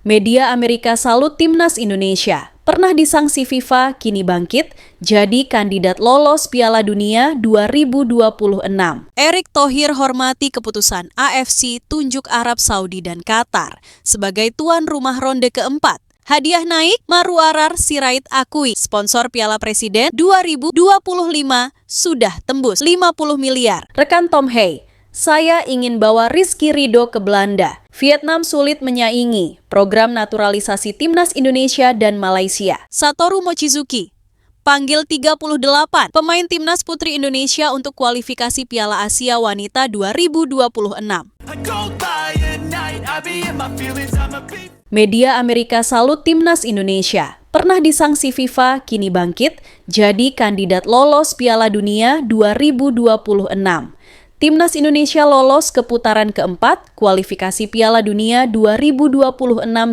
Media Amerika salut timnas Indonesia. Pernah disanksi FIFA, kini bangkit, jadi kandidat lolos Piala Dunia 2026. Erick Thohir hormati keputusan AFC tunjuk Arab Saudi dan Qatar sebagai tuan rumah ronde keempat. Hadiah naik, Maru Arar Sirait akui sponsor Piala Presiden 2025 sudah tembus 50 miliar. Rekan Tom Hay, saya ingin bawa Rizky Ridho ke Belanda. Vietnam sulit menyaingi program naturalisasi timnas Indonesia dan Malaysia. Satoru Mochizuki panggil 38 pemain timnas putri Indonesia untuk kualifikasi Piala Asia Wanita 2026. Media Amerika salut timnas Indonesia. Pernah disanksi FIFA, kini bangkit, jadi kandidat lolos Piala Dunia 2026. Timnas Indonesia lolos ke putaran keempat kualifikasi Piala Dunia 2026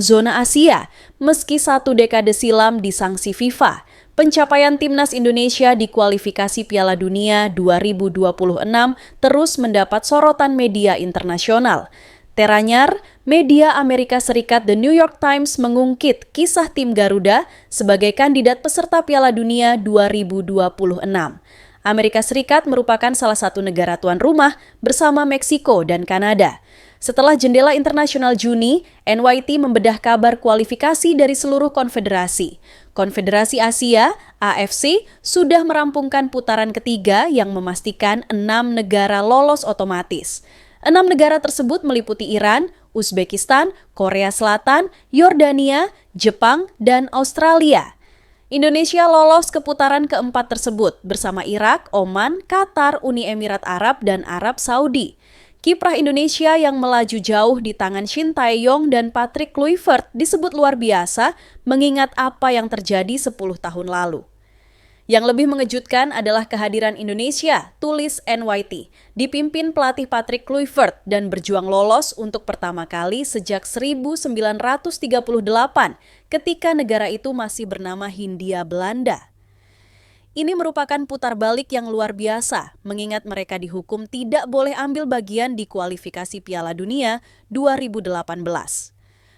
zona Asia, meski 1 dekade silam disanksi FIFA. Pencapaian timnas Indonesia di kualifikasi Piala Dunia 2026 terus mendapat sorotan media internasional. Teranyar, media Amerika Serikat The New York Times mengungkit kisah tim Garuda sebagai kandidat peserta Piala Dunia 2026. Amerika Serikat merupakan salah satu negara tuan rumah bersama Meksiko dan Kanada. Setelah jendela internasional Juni, NYT membedah kabar kualifikasi dari seluruh konfederasi. Konfederasi Asia, AFC, sudah merampungkan putaran ketiga yang memastikan 6 negara lolos otomatis. 6 negara tersebut meliputi Iran, Uzbekistan, Korea Selatan, Yordania, Jepang, dan Australia. Indonesia lolos ke putaran keempat tersebut bersama Irak, Oman, Qatar, Uni Emirat Arab, dan Arab Saudi. Kiprah Indonesia yang melaju jauh di tangan Shin Tae-yong dan Patrick Kluivert disebut luar biasa mengingat apa yang terjadi 10 tahun lalu. Yang lebih mengejutkan adalah kehadiran Indonesia, tulis NYT, dipimpin pelatih Patrick Kluivert dan berjuang lolos untuk pertama kali sejak 1938 ketika negara itu masih bernama Hindia Belanda. Ini merupakan putar balik yang luar biasa, mengingat mereka dihukum tidak boleh ambil bagian di kualifikasi Piala Dunia 2018.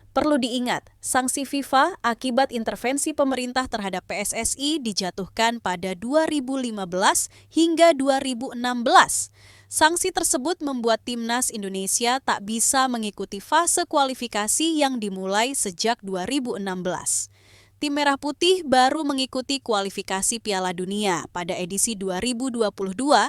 Perlu diingat, sanksi FIFA akibat intervensi pemerintah terhadap PSSI dijatuhkan pada 2015 hingga 2016. Sanksi tersebut membuat timnas Indonesia tak bisa mengikuti fase kualifikasi yang dimulai sejak 2016. Tim Merah Putih baru mengikuti kualifikasi Piala Dunia pada edisi 2022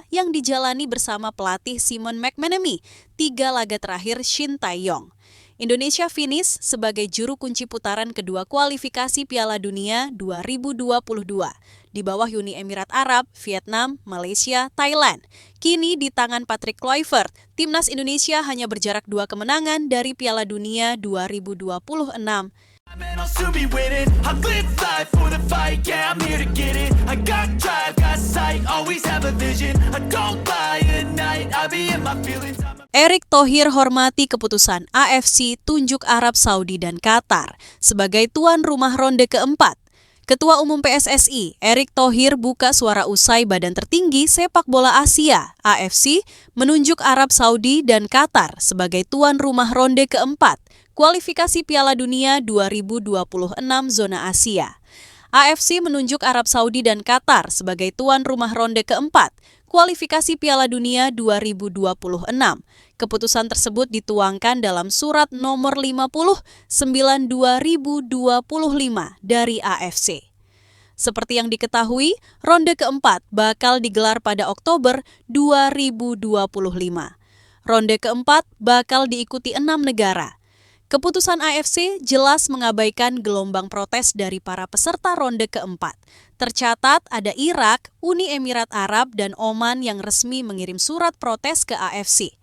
yang dijalani bersama pelatih Simon McManamy, 3 laga terakhir Shin Tae-yong. Indonesia finish sebagai juru kunci putaran kedua kualifikasi Piala Dunia 2022 di bawah Uni Emirat Arab, Vietnam, Malaysia, Thailand. Kini di tangan Patrick Kluivert, timnas Indonesia hanya berjarak 2 kemenangan dari Piala Dunia 2026. Erick Thohir hormati keputusan AFC tunjuk Arab Saudi dan Qatar sebagai tuan rumah ronde keempat. Ketua Umum PSSI, Erick Thohir buka suara usai Badan Tertinggi Sepak Bola Asia, AFC, menunjuk Arab Saudi dan Qatar sebagai tuan rumah ronde keempat, kualifikasi Piala Dunia 2026 zona Asia. AFC menunjuk Arab Saudi dan Qatar sebagai tuan rumah ronde keempat, kualifikasi Piala Dunia 2026. Keputusan tersebut dituangkan dalam surat nomor 50/9/2025 dari AFC. Seperti yang diketahui, ronde keempat bakal digelar pada Oktober 2025. Ronde keempat bakal diikuti 6 negara. Keputusan AFC jelas mengabaikan gelombang protes dari para peserta ronde keempat. Tercatat ada Irak, Uni Emirat Arab, dan Oman yang resmi mengirim surat protes ke AFC.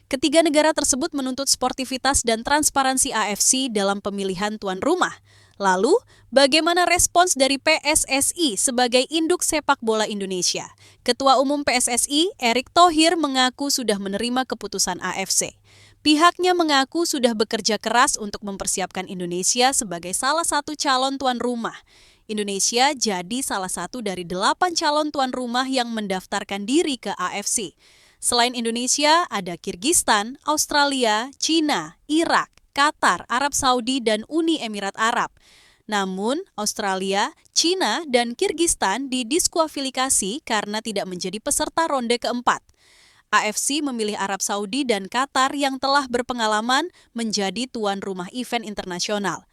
Ketiga negara tersebut menuntut sportivitas dan transparansi AFC dalam pemilihan tuan rumah. Lalu, bagaimana respons dari PSSI sebagai induk sepak bola Indonesia? Ketua Umum PSSI, Erick Thohir, mengaku sudah menerima keputusan AFC. Pihaknya mengaku sudah bekerja keras untuk mempersiapkan Indonesia sebagai salah satu calon tuan rumah. Indonesia jadi salah satu dari 8 calon tuan rumah yang mendaftarkan diri ke AFC. Selain Indonesia, ada Kirgistan, Australia, China, Irak, Qatar, Arab Saudi, dan Uni Emirat Arab. Namun, Australia, China, dan Kirgistan didiskualifikasi karena tidak menjadi peserta ronde keempat. AFC memilih Arab Saudi dan Qatar yang telah berpengalaman menjadi tuan rumah event internasional.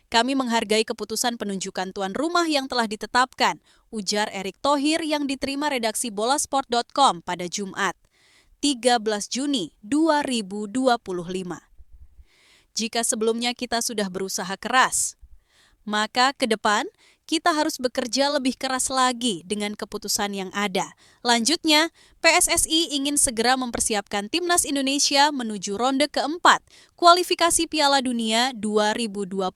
Kami menghargai keputusan penunjukan tuan rumah yang telah ditetapkan, ujar Erick Thohir yang diterima redaksi bolasport.com pada Jumat, 13 Juni 2025. Jika sebelumnya kita sudah berusaha keras, maka ke depan kita harus bekerja lebih keras lagi dengan keputusan yang ada. Lanjutnya, PSSI ingin segera mempersiapkan Timnas Indonesia menuju ronde keempat kualifikasi Piala Dunia 2026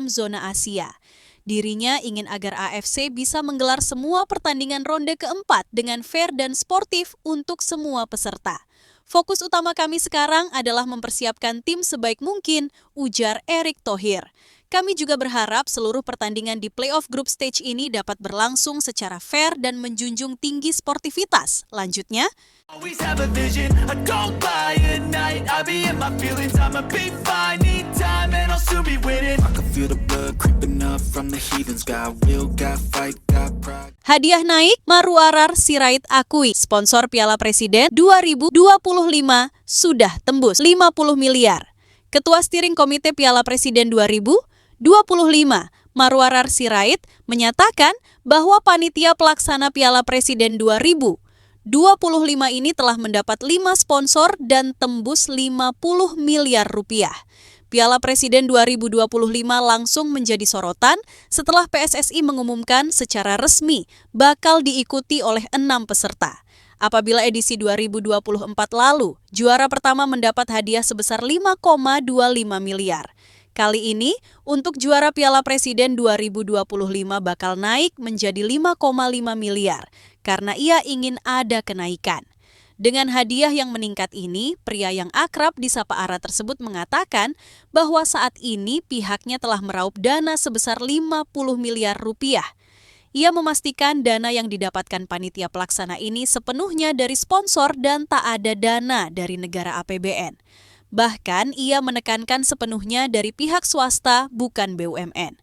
zona Asia. Dirinya ingin agar AFC bisa menggelar semua pertandingan ronde keempat dengan fair dan sportif untuk semua peserta. Fokus utama kami sekarang adalah mempersiapkan tim sebaik mungkin, ujar Erick Thohir. Kami juga berharap seluruh pertandingan di playoff group stage ini dapat berlangsung secara fair dan menjunjung tinggi sportivitas. Lanjutnya, hadiah naik, Marwarar Sirait akui sponsor Piala Presiden 2025 sudah tembus 50 miliar. Ketua Steering Komite Piala Presiden 2025, Marwarar Sirait, menyatakan bahwa panitia pelaksana Piala Presiden 2025 ini telah mendapat 5 sponsor dan tembus 50 miliar rupiah. Piala Presiden 2025 langsung menjadi sorotan setelah PSSI mengumumkan secara resmi bakal diikuti oleh 6 peserta. Apabila edisi 2024 lalu, juara pertama mendapat hadiah sebesar 5,25 miliar. Kali ini, untuk juara Piala Presiden 2025 bakal naik menjadi 5,5 miliar karena ia ingin ada kenaikan. Dengan hadiah yang meningkat ini, pria yang akrab disapa Ara tersebut mengatakan bahwa saat ini pihaknya telah meraup dana sebesar 50 miliar rupiah. Ia memastikan dana yang didapatkan panitia pelaksana ini sepenuhnya dari sponsor dan tak ada dana dari negara APBN. Bahkan ia menekankan sepenuhnya dari pihak swasta, bukan BUMN.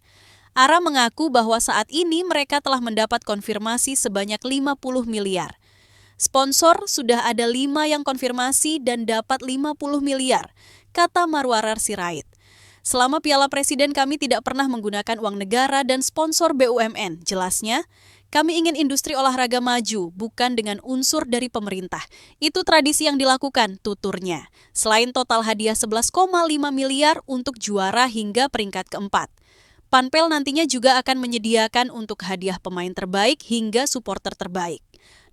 Ara mengaku bahwa saat ini mereka telah mendapat konfirmasi sebanyak 50 miliar. Sponsor sudah ada 5 yang konfirmasi dan dapat 50 miliar, kata Marwarar Sirait. Selama Piala Presiden kami tidak pernah menggunakan uang negara dan sponsor BUMN, jelasnya. Kami ingin industri olahraga maju, bukan dengan unsur dari pemerintah. Itu tradisi yang dilakukan, tuturnya. Selain total hadiah 11,5 miliar untuk juara hingga peringkat keempat. Panpel nantinya juga akan menyediakan untuk hadiah pemain terbaik hingga supporter terbaik.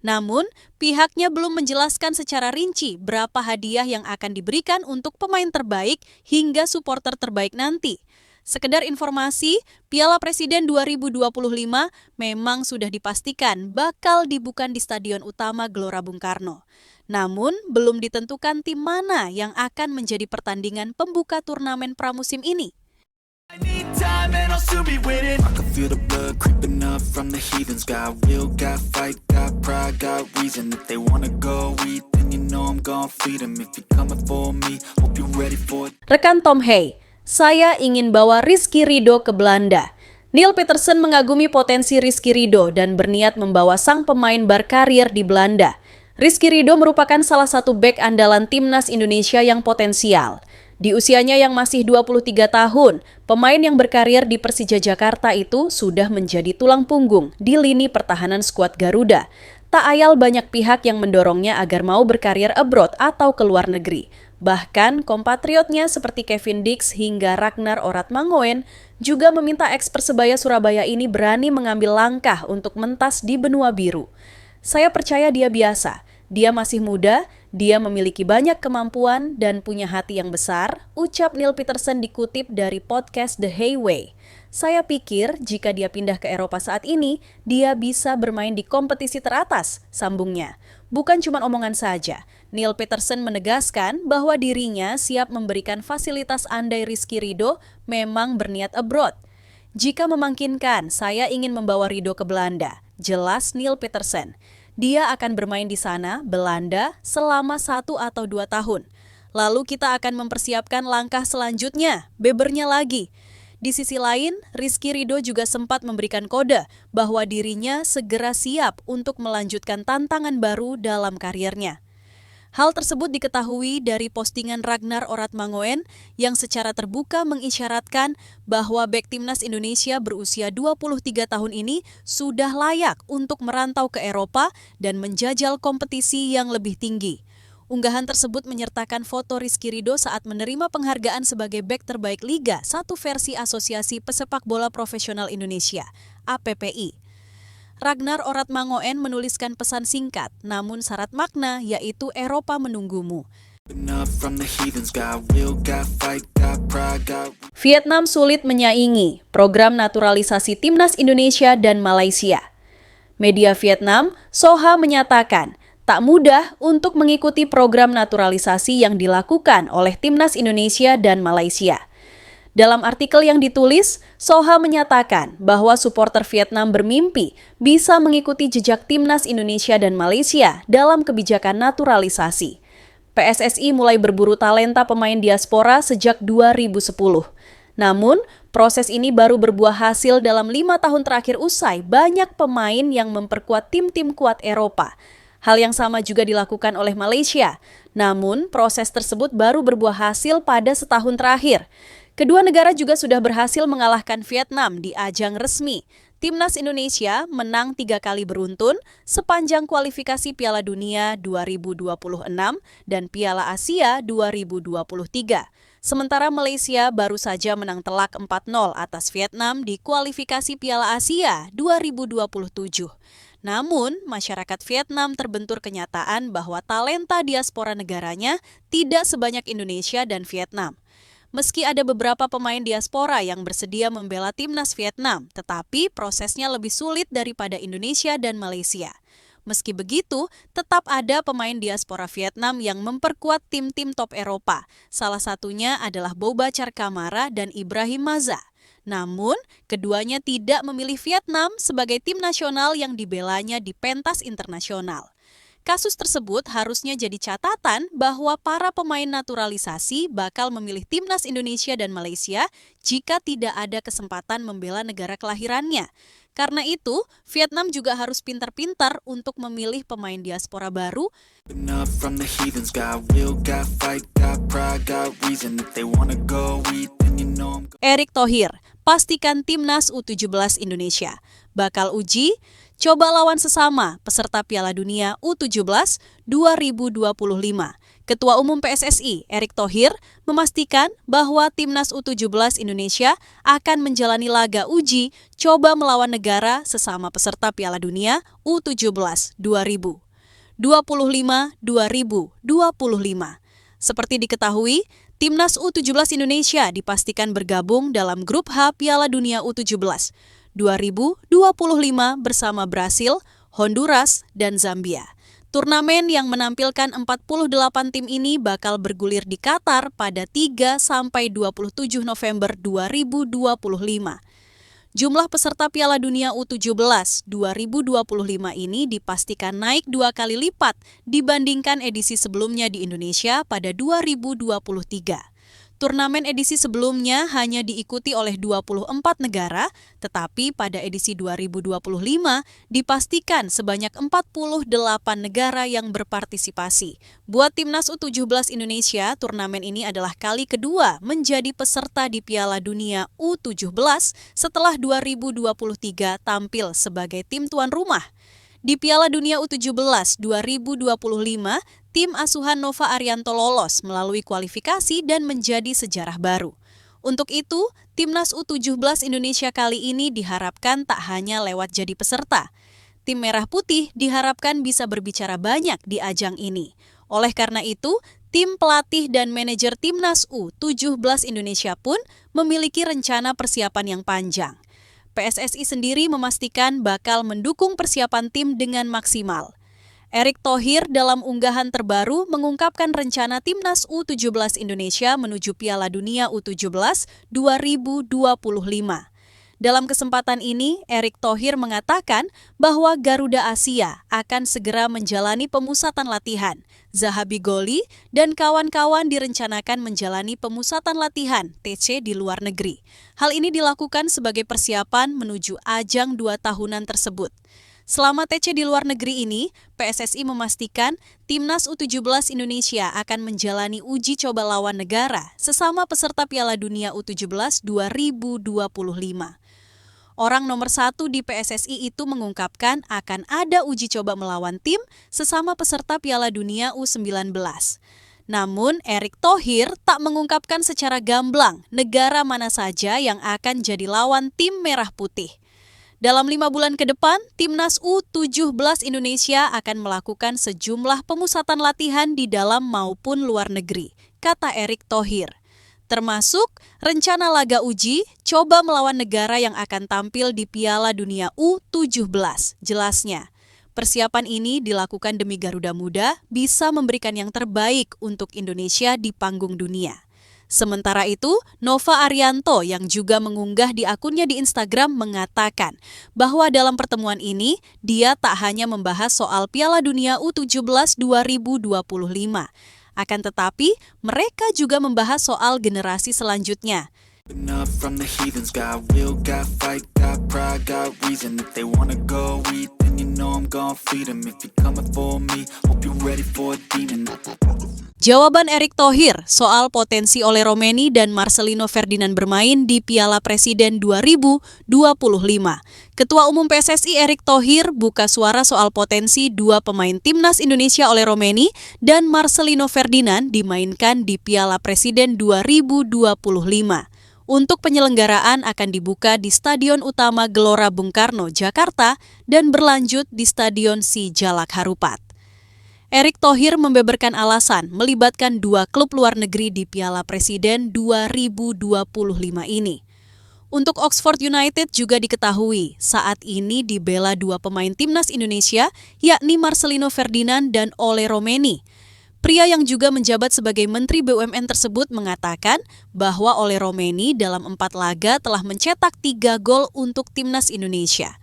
Namun, pihaknya belum menjelaskan secara rinci berapa hadiah yang akan diberikan untuk pemain terbaik hingga supporter terbaik nanti. Sekedar informasi, Piala Presiden 2025 memang sudah dipastikan bakal dibuka di Stadion Utama Gelora Bung Karno. Namun, belum ditentukan tim mana yang akan menjadi pertandingan pembuka turnamen pramusim ini. Rekan Tom Hey, saya ingin bawa Rizky Ridho ke Belanda. Neil Petersen mengagumi potensi Rizky Ridho dan berniat membawa sang pemain berkarir di Belanda. Rizky Ridho merupakan salah satu bek andalan Timnas Indonesia yang potensial. Di usianya yang masih 23 tahun, pemain yang berkarir di Persija Jakarta itu sudah menjadi tulang punggung di lini pertahanan skuad Garuda. Tak ayal banyak pihak yang mendorongnya agar mau berkarir abroad atau ke luar negeri. Bahkan kompatriotnya seperti Kevin Dix hingga Ragnar Oratmangoen juga meminta eks Persebaya Surabaya ini berani mengambil langkah untuk mentas di benua biru. Saya percaya dia biasa. Dia masih muda, dia memiliki banyak kemampuan dan punya hati yang besar, ucap Neil Petersen dikutip dari podcast The Highway. Saya pikir jika dia pindah ke Eropa saat ini, dia bisa bermain di kompetisi teratas, sambungnya. Bukan cuma omongan saja, Neil Petersen menegaskan bahwa dirinya siap memberikan fasilitas andai Rizky Ridho memang berniat abroad. Jika memungkinkan, saya ingin membawa Ridho ke Belanda, jelas Neil Petersen. Dia akan bermain di sana, Belanda, selama 1 atau 2 tahun. Lalu kita akan mempersiapkan langkah selanjutnya, bebernya lagi. Di sisi lain, Rizky Ridho juga sempat memberikan kode bahwa dirinya segera siap untuk melanjutkan tantangan baru dalam karirnya. Hal tersebut diketahui dari postingan Ragnar Oratmangoen yang secara terbuka mengisyaratkan bahwa bek timnas Indonesia berusia 23 tahun ini sudah layak untuk merantau ke Eropa dan menjajal kompetisi yang lebih tinggi. Unggahan tersebut menyertakan foto Rizky Ridho saat menerima penghargaan sebagai bek terbaik Liga 1 versi Asosiasi Pesepak Bola Profesional Indonesia, APPI. Ragnar Oratmangoen menuliskan pesan singkat, namun syarat makna, yaitu Eropa menunggumu. Vietnam sulit menyaingi program naturalisasi timnas Indonesia dan Malaysia. Media Vietnam, Soha menyatakan, tak mudah untuk mengikuti program naturalisasi yang dilakukan oleh timnas Indonesia dan Malaysia. Dalam artikel yang ditulis, Soha menyatakan bahwa supporter Vietnam bermimpi bisa mengikuti jejak timnas Indonesia dan Malaysia dalam kebijakan naturalisasi. PSSI mulai berburu talenta pemain diaspora sejak 2010. Namun, proses ini baru berbuah hasil dalam 5 tahun terakhir usai banyak pemain yang memperkuat tim-tim kuat Eropa. Hal yang sama juga dilakukan oleh Malaysia. Namun, proses tersebut baru berbuah hasil pada setahun terakhir. Kedua negara juga sudah berhasil mengalahkan Vietnam di ajang resmi. Timnas Indonesia menang 3 kali beruntun sepanjang kualifikasi Piala Dunia 2026 dan Piala Asia 2023. Sementara Malaysia baru saja menang telak 4-0 atas Vietnam di kualifikasi Piala Asia 2027. Namun, masyarakat Vietnam terbentur kenyataan bahwa talenta diaspora negaranya tidak sebanyak Indonesia dan Vietnam. Meski ada beberapa pemain diaspora yang bersedia membela timnas Vietnam, tetapi prosesnya lebih sulit daripada Indonesia dan Malaysia. Meski begitu, tetap ada pemain diaspora Vietnam yang memperkuat tim-tim top Eropa. Salah satunya adalah Boubacar Kamara dan Ibrahim Maza. Namun, keduanya tidak memilih Vietnam sebagai tim nasional yang dibelanya di pentas internasional. Kasus tersebut harusnya jadi catatan bahwa para pemain naturalisasi bakal memilih timnas Indonesia dan Malaysia jika tidak ada kesempatan membela negara kelahirannya. Karena itu, Vietnam juga harus pintar-pintar untuk memilih pemain diaspora baru. Erick Thohir, pastikan timnas U17 Indonesia. Bakal uji, coba lawan sesama peserta Piala Dunia U17 2025. Ketua Umum PSSI, Erick Thohir, memastikan bahwa timnas U17 Indonesia akan menjalani laga uji coba melawan negara sesama peserta Piala Dunia U17 2025. Seperti diketahui, timnas U17 Indonesia dipastikan bergabung dalam grup H Piala Dunia U17 2025 bersama Brasil, Honduras, dan Zambia. Turnamen yang menampilkan 48 tim ini bakal bergulir di Qatar pada 3 sampai 27 November 2025. Jumlah peserta Piala Dunia U17 2025 ini dipastikan naik 2 kali lipat dibandingkan edisi sebelumnya di Indonesia pada 2023. Turnamen edisi sebelumnya hanya diikuti oleh 24 negara, tetapi pada edisi 2025 dipastikan sebanyak 48 negara yang berpartisipasi. Buat timnas U17 Indonesia, turnamen ini adalah kali kedua menjadi peserta di Piala Dunia U17 setelah 2023 tampil sebagai tim tuan rumah. Di Piala Dunia U17 2025, tim asuhan Nova Arianto lolos melalui kualifikasi dan menjadi sejarah baru. Untuk itu, timnas U17 Indonesia kali ini diharapkan tak hanya lewat jadi peserta. Tim Merah Putih diharapkan bisa berbicara banyak di ajang ini. Oleh karena itu, tim pelatih dan manajer timnas U17 Indonesia pun memiliki rencana persiapan yang panjang. PSSI sendiri memastikan bakal mendukung persiapan tim dengan maksimal. Erick Thohir dalam unggahan terbaru mengungkapkan rencana timnas U17 Indonesia menuju Piala Dunia U17 2025. Dalam kesempatan ini, Erick Thohir mengatakan bahwa Garuda Asia akan segera menjalani pemusatan latihan. Zahabi Goli, dan kawan-kawan direncanakan menjalani pemusatan latihan TC di luar negeri. Hal ini dilakukan sebagai persiapan menuju ajang 2 tahunan tersebut. Selama TC di luar negeri ini, PSSI memastikan Timnas U17 Indonesia akan menjalani uji coba lawan negara sesama peserta Piala Dunia U17 2025. Orang nomor 1 di PSSI itu mengungkapkan akan ada uji coba melawan tim sesama peserta Piala Dunia U19. Namun, Erick Thohir tak mengungkapkan secara gamblang negara mana saja yang akan jadi lawan tim Merah Putih. Dalam 5 bulan ke depan, Timnas U17 Indonesia akan melakukan sejumlah pemusatan latihan di dalam maupun luar negeri, kata Erick Thohir. Termasuk rencana laga uji coba melawan negara yang akan tampil di Piala Dunia U17, jelasnya. Persiapan ini dilakukan demi Garuda Muda bisa memberikan yang terbaik untuk Indonesia di panggung dunia. Sementara itu, Nova Arianto yang juga mengunggah di akunnya di Instagram mengatakan bahwa dalam pertemuan ini, dia tak hanya membahas soal Piala Dunia U17 2025. Akan tetapi, mereka juga membahas soal generasi selanjutnya. Jawaban Erick Thohir soal potensi Ole Romeni dan Marcelino Ferdinand bermain di Piala Presiden 2025. Ketua Umum PSSI Erick Thohir buka suara soal potensi 2 pemain Timnas Indonesia Ole Romeni dan Marcelino Ferdinand dimainkan di Piala Presiden 2025. Untuk penyelenggaraan akan dibuka di Stadion Utama Gelora Bung Karno, Jakarta dan berlanjut di Stadion Sijalak Harupat. Erick Thohir membeberkan alasan melibatkan 2 klub luar negeri di Piala Presiden 2025 ini. Untuk Oxford United juga diketahui saat ini dibela 2 pemain Timnas Indonesia, yakni Marcelino Ferdinand dan Ole Romeni. Pria yang juga menjabat sebagai Menteri BUMN tersebut mengatakan bahwa Ole Romeni dalam 4 laga telah mencetak 3 gol untuk Timnas Indonesia.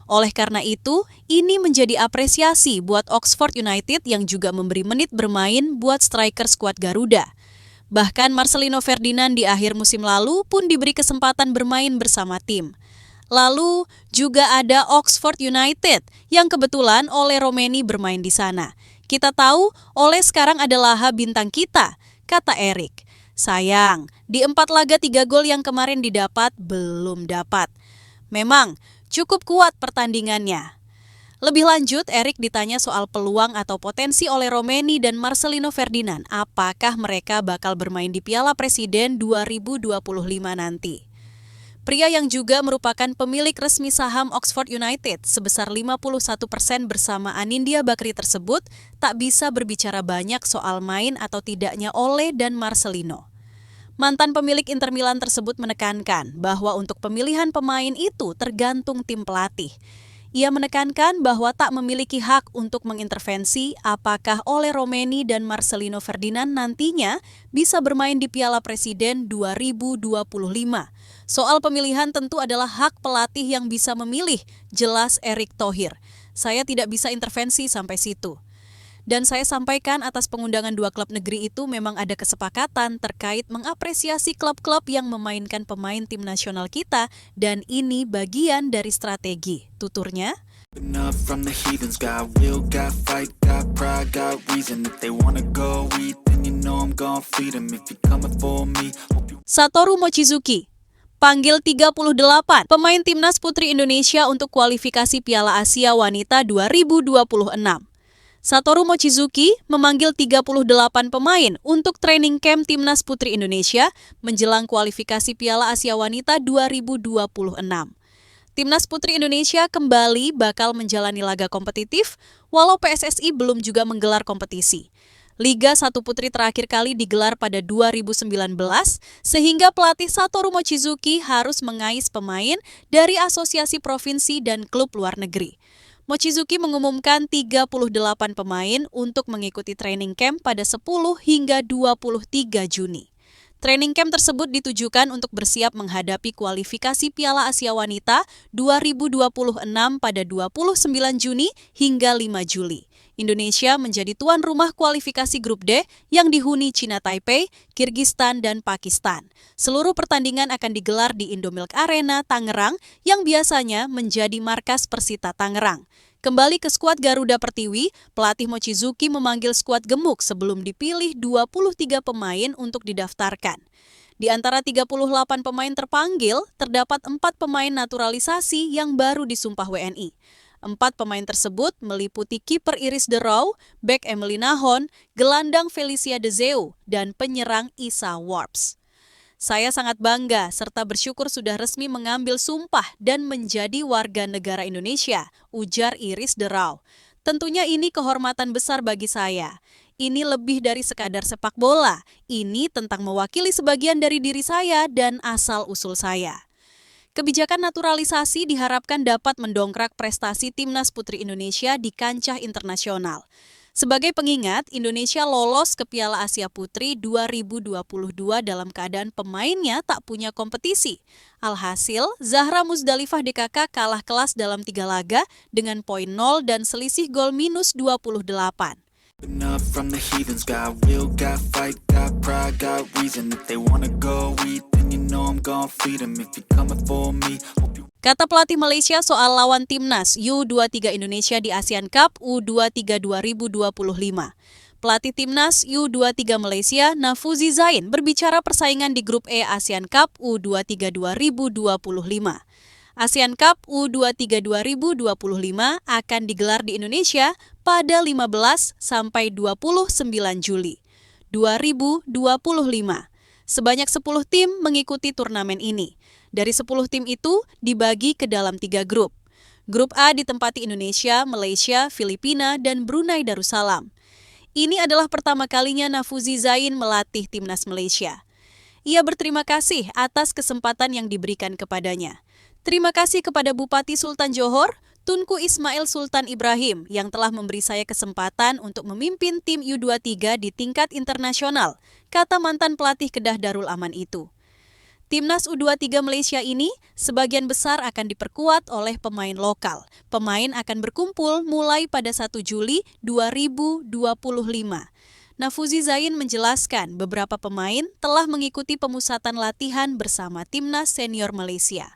Oleh karena itu, ini menjadi apresiasi buat Oxford United yang juga memberi menit bermain buat striker skuad Garuda. Bahkan Marcelino Ferdinand di akhir musim lalu pun diberi kesempatan bermain bersama tim. Lalu juga ada Oxford United yang kebetulan Ole Romeni bermain di sana. Kita tahu Ole sekarang adalah bintang kita, kata Erick. Sayang, di 4 laga 3 gol yang kemarin didapat belum dapat. Memang cukup kuat pertandingannya. Lebih lanjut, Erick ditanya soal peluang atau potensi Ole Romeni dan Marcelino Ferdinand. Apakah mereka bakal bermain di Piala Presiden 2025 nanti? Pria yang juga merupakan pemilik resmi saham Oxford United sebesar 51% bersama Anindya Bakri tersebut tak bisa berbicara banyak soal main atau tidaknya Ole dan Marcelino. Mantan pemilik Inter Milan tersebut menekankan bahwa untuk pemilihan pemain itu tergantung tim pelatih. Ia menekankan bahwa tak memiliki hak untuk mengintervensi apakah Ole Romeni dan Marcelino Ferdinand nantinya bisa bermain di Piala Presiden 2025. Soal pemilihan tentu adalah hak pelatih yang bisa memilih, jelas Erick Thohir. Saya tidak bisa intervensi sampai situ. Dan saya sampaikan atas pengundangan 2 klub negeri itu memang ada kesepakatan terkait mengapresiasi klub-klub yang memainkan pemain tim nasional kita dan ini bagian dari strategi, tuturnya. Satoru Mochizuki panggil 38 pemain Timnas Putri Indonesia untuk kualifikasi Piala Asia Wanita 2026. Satoru Mochizuki memanggil 38 pemain untuk training camp Timnas Putri Indonesia menjelang kualifikasi Piala Asia Wanita 2026. Timnas Putri Indonesia kembali bakal menjalani laga kompetitif walau PSSI belum juga menggelar kompetisi. Liga 1 Putri terakhir kali digelar pada 2019 sehingga pelatih Satoru Mochizuki harus mengais pemain dari asosiasi provinsi dan klub luar negeri. Mochizuki mengumumkan 38 pemain untuk mengikuti training camp pada 10 hingga 23 Juni. Training camp tersebut ditujukan untuk bersiap menghadapi kualifikasi Piala Asia Wanita 2026 pada 29 Juni hingga 5 Juli. Indonesia menjadi tuan rumah kualifikasi grup D yang dihuni China Taipei, Kirgistan, dan Pakistan. Seluruh pertandingan akan digelar di Indomilk Arena, Tangerang, yang biasanya menjadi markas Persita Tangerang. Kembali ke skuad Garuda Pertiwi, pelatih Mochizuki memanggil skuad gemuk sebelum dipilih 23 pemain untuk didaftarkan. Di antara 38 pemain terpanggil, terdapat 4 pemain naturalisasi yang baru disumpah WNI. 4 pemain tersebut meliputi kiper Iris Derau, bek Emily Nahon, gelandang Felicia Dezeu, dan penyerang Isa Warps. Saya sangat bangga serta bersyukur sudah resmi mengambil sumpah dan menjadi warga negara Indonesia, ujar Iris Derau. Tentunya ini kehormatan besar bagi saya. Ini lebih dari sekadar sepak bola. Ini tentang mewakili sebagian dari diri saya dan asal-usul saya. Kebijakan naturalisasi diharapkan dapat mendongkrak prestasi Timnas Putri Indonesia di kancah internasional. Sebagai pengingat, Indonesia lolos ke Piala Asia Putri 2022 dalam keadaan pemainnya tak punya kompetisi. Alhasil, Zahra Musdalifah DKK kalah kelas dalam 3 laga dengan poin 0 dan selisih gol minus 28. Kata pelatih Malaysia soal lawan timnas U23 Indonesia di ASEAN Cup U23 2025. Pelatih timnas U23 Malaysia, Nafuzi Zain, berbicara persaingan di grup E ASEAN Cup U23 2025. ASEAN Cup U23 2025 akan digelar di Indonesia pada 15 sampai 29 Juli 2025. Sebanyak 10 tim mengikuti turnamen ini. Dari 10 tim itu dibagi ke dalam 3 grup. Grup A ditempati Indonesia, Malaysia, Filipina, dan Brunei Darussalam. Ini adalah pertama kalinya Nafuzi Zain melatih timnas Malaysia. Ia berterima kasih atas kesempatan yang diberikan kepadanya. Terima kasih kepada Bupati Sultan Johor, Tunku Ismail Sultan Ibrahim, yang telah memberi saya kesempatan untuk memimpin tim U23 di tingkat internasional, kata mantan pelatih Kedah Darul Aman itu. Timnas U23 Malaysia ini sebagian besar akan diperkuat oleh pemain lokal. Pemain akan berkumpul mulai pada 1 Juli 2025. Nafuzi Zain menjelaskan beberapa pemain telah mengikuti pemusatan latihan bersama Timnas Senior Malaysia.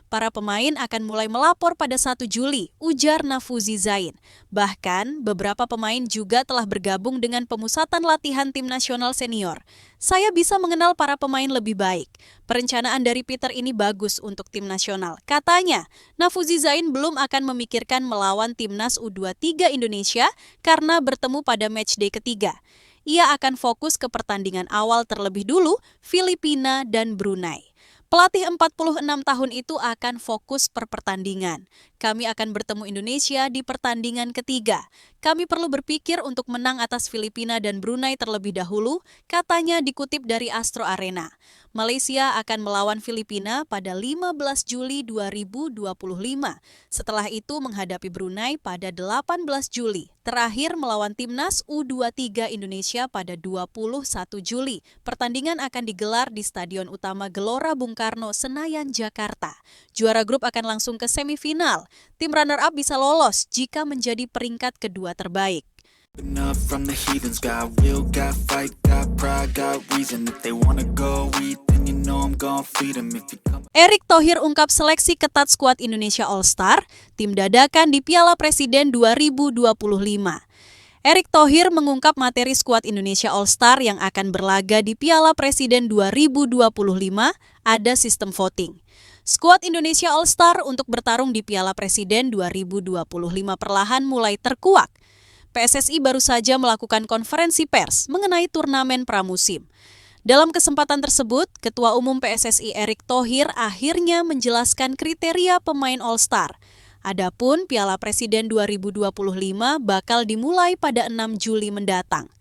Para pemain akan mulai melapor pada 1 Juli, ujar Nafuzi Zain. Bahkan, beberapa pemain juga telah bergabung dengan pemusatan latihan tim nasional senior. Saya bisa mengenal para pemain lebih baik. Perencanaan dari Peter ini bagus untuk tim nasional. Katanya, Nafuzi Zain belum akan memikirkan melawan timnas U23 Indonesia karena bertemu pada matchday ketiga. Ia akan fokus ke pertandingan awal terlebih dulu, Filipina dan Brunei. Pelatih 46 tahun itu akan fokus per pertandingan. Kami akan bertemu Indonesia di pertandingan ketiga. Kami perlu berpikir untuk menang atas Filipina dan Brunei terlebih dahulu, katanya dikutip dari Astro Arena. Malaysia akan melawan Filipina pada 15 Juli 2025. Setelah itu menghadapi Brunei pada 18 Juli. Terakhir melawan timnas U23 Indonesia pada 21 Juli. Pertandingan akan digelar di Stadion Utama Gelora Bung Karno, Senayan, Jakarta. Juara grup akan langsung ke semifinal. Tim runner-up bisa lolos jika menjadi peringkat kedua terbaik. Erick Thohir ungkap seleksi ketat skuad Indonesia All-Star, tim dadakan di Piala Presiden 2025. Erick Thohir mengungkap materi skuad Indonesia All-Star yang akan berlaga di Piala Presiden 2025 ada sistem voting. Skuad Indonesia All-Star untuk bertarung di Piala Presiden 2025 perlahan mulai terkuak. PSSI baru saja melakukan konferensi pers mengenai turnamen pramusim. Dalam kesempatan tersebut, Ketua Umum PSSI Erick Thohir akhirnya menjelaskan kriteria pemain All-Star. Adapun Piala Presiden 2025 bakal dimulai pada 6 Juli mendatang.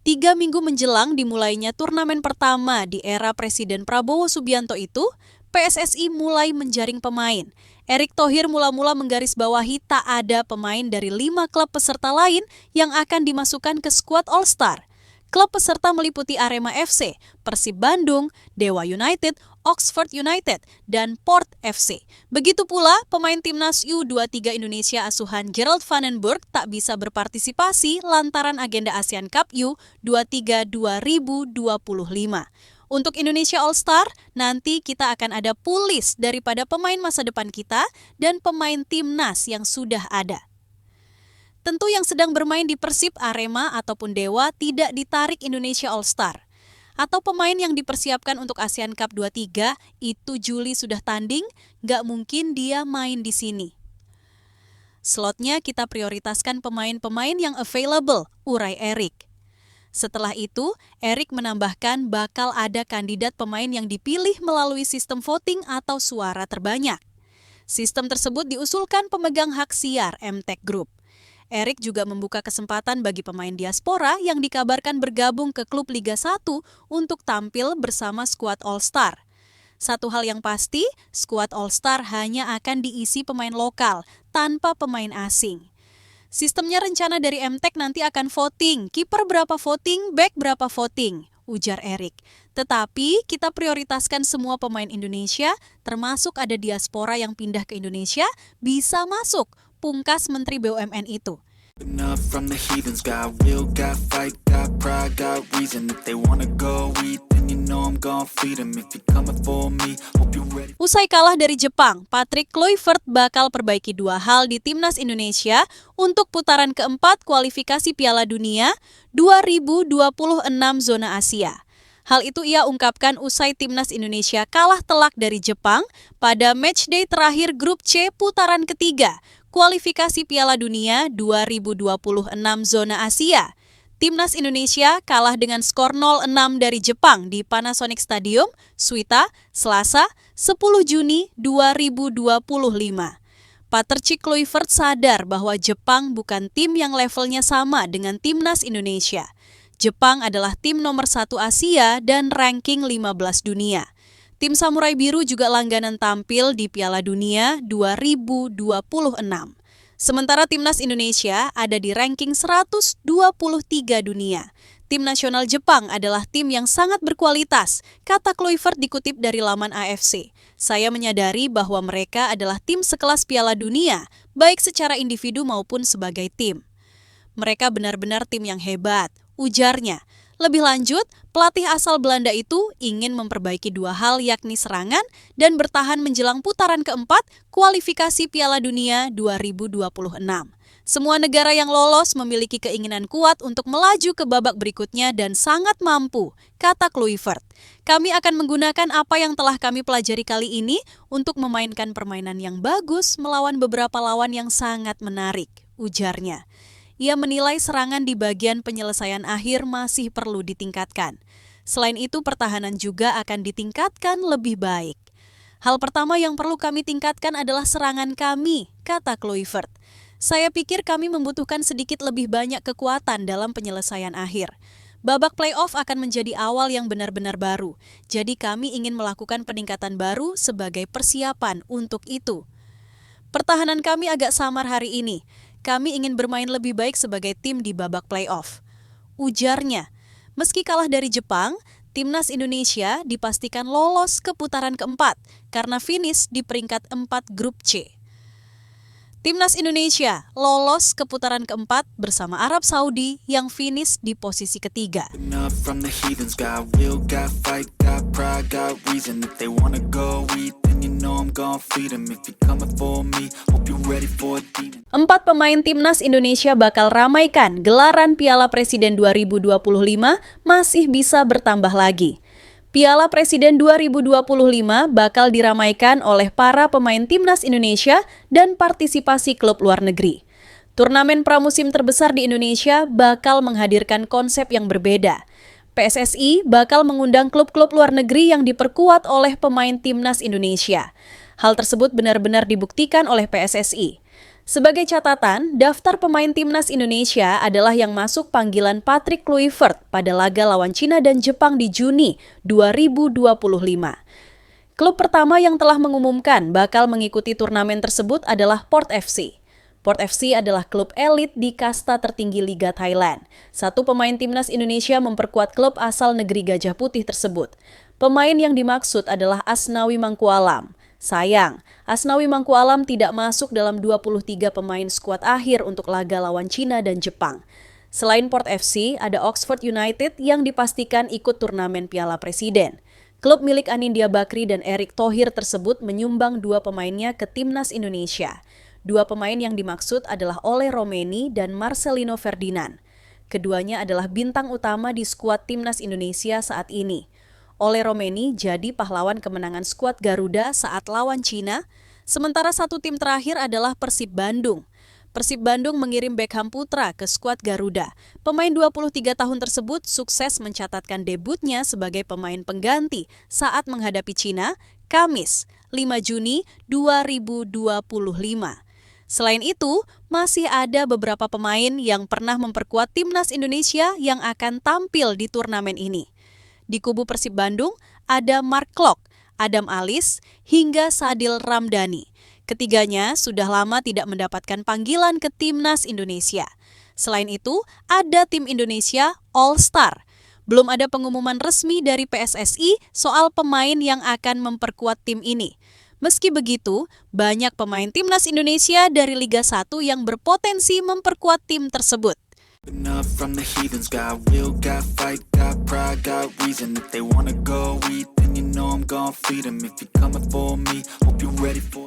3 minggu menjelang dimulainya turnamen pertama di era Presiden Prabowo Subianto itu, PSSI mulai menjaring pemain. Erick Thohir mula-mula menggarisbawahi tak ada pemain dari 5 klub peserta lain yang akan dimasukkan ke skuad All-Star. Klub peserta meliputi Arema FC, Persib Bandung, Dewa United, Oxford United, dan Port FC. Begitu pula pemain timnas U23 Indonesia asuhan Gerald Vandenberg tak bisa berpartisipasi lantaran agenda ASEAN Cup U23 2025. Untuk Indonesia All-Star, nanti kita akan ada pool list daripada pemain masa depan kita dan pemain timnas yang sudah ada. Tentu yang sedang bermain di Persib, Arema, ataupun Dewa tidak ditarik Indonesia All-Star. Atau pemain yang dipersiapkan untuk ASEAN Cup 23 itu Juli sudah tanding, nggak mungkin dia main di sini. Slotnya kita prioritaskan pemain-pemain yang available, urai Erik. Setelah itu, Erik menambahkan bakal ada kandidat pemain yang dipilih melalui sistem voting atau suara terbanyak. Sistem tersebut diusulkan pemegang hak siar MTech Group. Erik juga membuka kesempatan bagi pemain diaspora yang dikabarkan bergabung ke klub Liga 1 untuk tampil bersama skuad All-Star. Satu hal yang pasti, skuad All-Star hanya akan diisi pemain lokal, tanpa pemain asing. Sistemnya rencana dari MTech nanti akan voting, kiper berapa voting, back berapa voting, ujar Erik. Tetapi kita prioritaskan semua pemain Indonesia, termasuk ada diaspora yang pindah ke Indonesia, bisa masuk, pungkas Menteri BUMN itu. Usai kalah dari Jepang, Patrick Kluivert bakal perbaiki dua hal di timnas Indonesia untuk putaran keempat kualifikasi Piala Dunia 2026 zona Asia. Hal itu ia ungkapkan usai timnas Indonesia kalah telak dari Jepang pada matchday terakhir grup C putaran ketiga kualifikasi Piala Dunia 2026 zona Asia. Timnas Indonesia kalah dengan skor 0-6 dari Jepang di Panasonic Stadium, Suita, Selasa, 10 Juni 2025. Patrick Kluivert sadar bahwa Jepang bukan tim yang levelnya sama dengan timnas Indonesia. Jepang adalah tim nomor 1 Asia dan ranking 15 dunia. Tim Samurai Biru juga langganan tampil di Piala Dunia 2026. Sementara timnas Indonesia ada di ranking 123 dunia. Tim nasional Jepang adalah tim yang sangat berkualitas, kata Kluivert dikutip dari laman AFC. Saya menyadari bahwa mereka adalah tim sekelas Piala Dunia, baik secara individu maupun sebagai tim. Mereka benar-benar tim yang hebat, ujarnya. Lebih lanjut, pelatih asal Belanda itu ingin memperbaiki dua hal yakni serangan dan bertahan menjelang putaran keempat kualifikasi Piala Dunia 2026. Semua negara yang lolos memiliki keinginan kuat untuk melaju ke babak berikutnya dan sangat mampu, kata Kluivert. Kami akan menggunakan apa yang telah kami pelajari kali ini untuk memainkan permainan yang bagus melawan beberapa lawan yang sangat menarik, ujarnya. Ia menilai serangan di bagian penyelesaian akhir masih perlu ditingkatkan. Selain itu, pertahanan juga akan ditingkatkan lebih baik. Hal pertama yang perlu kami tingkatkan adalah serangan kami, kata Kluivert. Saya pikir kami membutuhkan sedikit lebih banyak kekuatan dalam penyelesaian akhir. Babak playoff akan menjadi awal yang benar-benar baru. Jadi kami ingin melakukan peningkatan baru sebagai persiapan untuk itu. Pertahanan kami agak samar hari ini. Kami ingin bermain lebih baik sebagai tim di babak playoff, ujarnya. Meski kalah dari Jepang, timnas Indonesia dipastikan lolos ke putaran keempat karena finish di peringkat 4 grup C. Timnas Indonesia lolos ke putaran keempat bersama Arab Saudi yang finish di posisi ketiga. Empat pemain timnas Indonesia bakal ramaikan gelaran Piala Presiden 2025 masih bisa bertambah lagi. Piala Presiden 2025 bakal diramaikan oleh para pemain timnas Indonesia dan partisipasi klub luar negeri. Turnamen pramusim terbesar di Indonesia bakal menghadirkan konsep yang berbeda. PSSI bakal mengundang klub-klub luar negeri yang diperkuat oleh pemain timnas Indonesia. Hal tersebut benar-benar dibuktikan oleh PSSI. Sebagai catatan, daftar pemain timnas Indonesia adalah yang masuk panggilan Patrick Kluivert pada laga lawan Cina dan Jepang di Juni 2025. Klub pertama yang telah mengumumkan bakal mengikuti turnamen tersebut adalah Port FC. Port FC adalah klub elit di kasta tertinggi Liga Thailand. Satu pemain timnas Indonesia memperkuat klub asal negeri Gajah Putih tersebut. Pemain yang dimaksud adalah Asnawi Mangkualam. Sayang, Asnawi Mangkualam tidak masuk dalam 23 pemain skuad akhir untuk laga lawan Cina dan Jepang. Selain Port FC, ada Oxford United yang dipastikan ikut turnamen Piala Presiden. Klub milik Anindya Bakri dan Erick Thohir tersebut menyumbang 2 pemainnya ke timnas Indonesia. 2 pemain yang dimaksud adalah Ole Romeni dan Marcelino Ferdinand. Keduanya adalah bintang utama di skuad timnas Indonesia saat ini. Ole Romeni jadi pahlawan kemenangan skuad Garuda saat lawan Cina, sementara satu tim terakhir adalah Persib Bandung. Persib Bandung mengirim Beckham Putra ke skuad Garuda. Pemain 23 tahun tersebut sukses mencatatkan debutnya sebagai pemain pengganti saat menghadapi Cina, Kamis, 5 Juni 2025. Selain itu, masih ada beberapa pemain yang pernah memperkuat timnas Indonesia yang akan tampil di turnamen ini. Di kubu Persib Bandung ada Mark Klok, Adam Alis, hingga Sadil Ramdhani. Ketiganya sudah lama tidak mendapatkan panggilan ke timnas Indonesia. Selain itu, ada tim Indonesia All-Star. Belum ada pengumuman resmi dari PSSI soal pemain yang akan memperkuat tim ini. Meski begitu, banyak pemain timnas Indonesia dari Liga 1 yang berpotensi memperkuat tim tersebut. Up from the heathens, got will, got fight, got pride, got reason. If they wanna go eat, then you know I'm gon' feed them. If you're coming for me, hope you're ready for it.